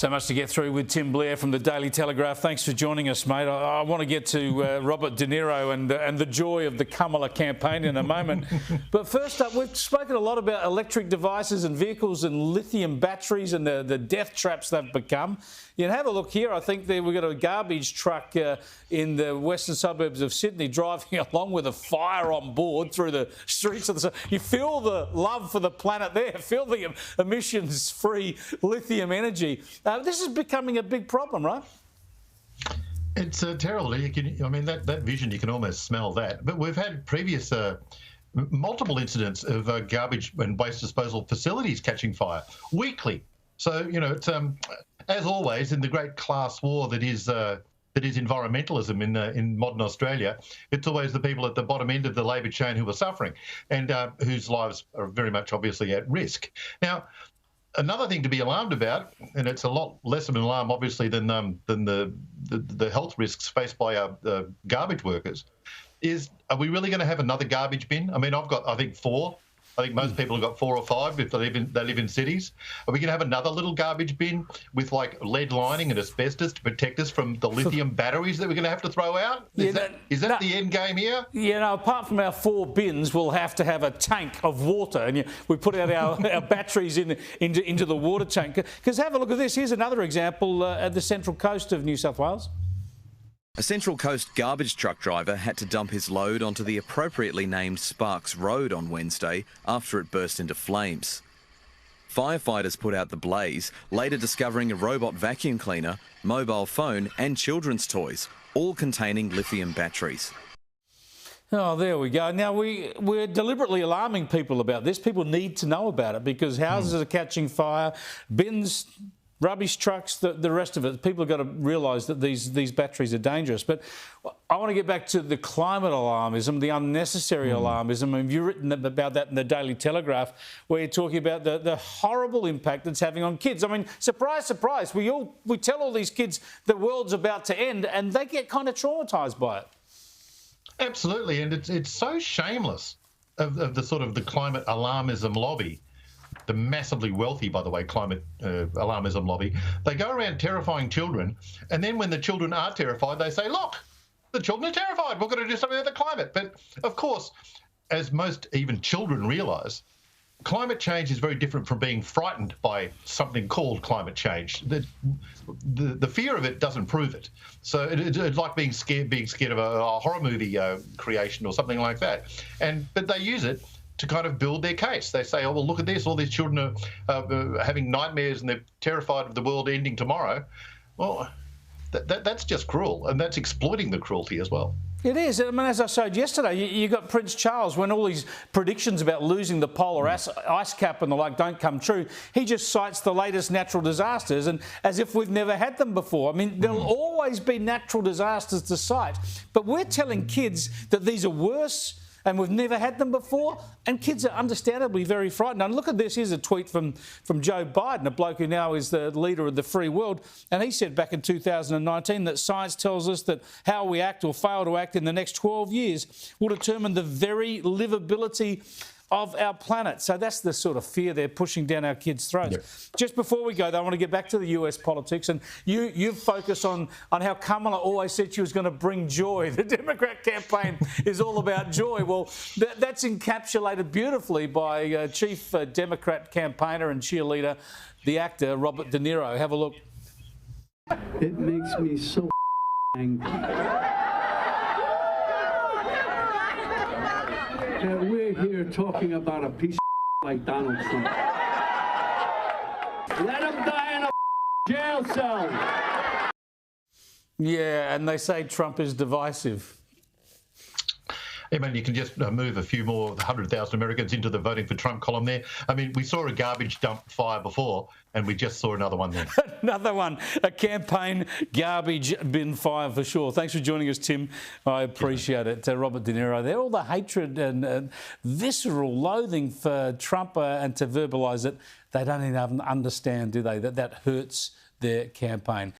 So much to get through with Tim Blair from the Daily Telegraph. Thanks for joining us, mate. I want to get to Robert De Niro and the joy of the Kamala campaign in a moment. But first up, we've spoken a lot about electric devices and vehicles and lithium batteries and the death traps they've become. You can have a look here. I think we've got a garbage truck in the western suburbs of Sydney driving along with a fire on board through the streets of the city. You feel the love for the planet there. Feel the emissions-free lithium energy. This is becoming a big problem, right? It's terrible. I mean, that vision, you can almost smell that. But we've had previous multiple incidents of garbage and waste disposal facilities catching fire weekly. So, you know, it's as always in the great class war that is environmentalism in modern Australia. It's always the people at the bottom end of the labour chain who are suffering and whose lives are very much obviously at risk. Now, another thing to be alarmed about, and it's a lot less of an alarm obviously than the health risks faced by our garbage workers, is are we really going to have another garbage bin? I mean, I've got, I think, 4. I think most people have got 4 or 5 if they live in cities. Are we going to have another little garbage bin with like lead lining and asbestos to protect us from the lithium batteries that we're going to have to throw out? Is that the end game here? Yeah, no, apart from our 4 bins, we'll have to have a tank of water. And we put out our batteries into the water tank. Because have a look at this. Here's another example at the Central Coast of New South Wales. A Central Coast garbage truck driver had to dump his load onto the appropriately named Sparks Road on Wednesday after it burst into flames. Firefighters put out the blaze, later discovering a robot vacuum cleaner, mobile phone and children's toys, all containing lithium batteries. Oh, there we go. Now, we're deliberately alarming people about this. People need to know about it because houses are catching fire, bins, rubbish trucks, the rest of it. People have got to realise that these batteries are dangerous. But I want to get back to the climate alarmism, the unnecessary alarmism. And you've written about that in the Daily Telegraph, where you're talking about the horrible impact it's having on kids. I mean, surprise, surprise, we tell all these kids the world's about to end and they get kind of traumatised by it. Absolutely, and it's so shameless of the sort of the climate alarmism lobby. The massively wealthy, by the way, climate alarmism lobby. They go around terrifying children, and then when the children are terrified, they say, look, the children are terrified, we're going to do something about the climate. But, of course, as most even children realise, climate change is very different from being frightened by something called climate change. The fear of it doesn't prove it. So it's like being scared of a horror movie creation or something like that. But they use it to kind of build their case. They say, oh, well, look at this. All these children are having nightmares and they're terrified of the world ending tomorrow. Well, that's just cruel, and that's exploiting the cruelty as well. It is. I mean, as I showed yesterday, you got Prince Charles, when all these predictions about losing the polar ice cap and the like don't come true, he just cites the latest natural disasters and as if we've never had them before. I mean, there'll always be natural disasters to cite, but we're telling kids that these are worse and we've never had them before, and kids are understandably very frightened. And look at this, here's a tweet from Joe Biden, a bloke who now is the leader of the free world, and he said back in 2019 that science tells us that how we act or fail to act in the next 12 years will determine the very livability of our planet. So that's the sort of fear they're pushing down our kids' throats. Yep. Just before we go, though, I want to get back to the US politics, and you've focused on how Kamala always said she was going to bring joy. The Democrat campaign is all about joy. Well, that's encapsulated beautifully by Chief Democrat campaigner and cheerleader, the actor Robert De Niro. Have a look. It makes me so angry. We're here talking about a piece of like Donald Trump. Let him die in a jail cell. Yeah, and they say Trump is divisive. I mean, you can just move a few more 100,000 Americans into the voting for Trump column there. I mean, we saw a garbage dump fire before, and we just saw another one there. Another one, a campaign garbage bin fire for sure. Thanks for joining us, Tim. I appreciate it. Robert De Niro there. All the hatred and visceral loathing for Trump, and to verbalise it, they don't even understand, do they, that hurts their campaign.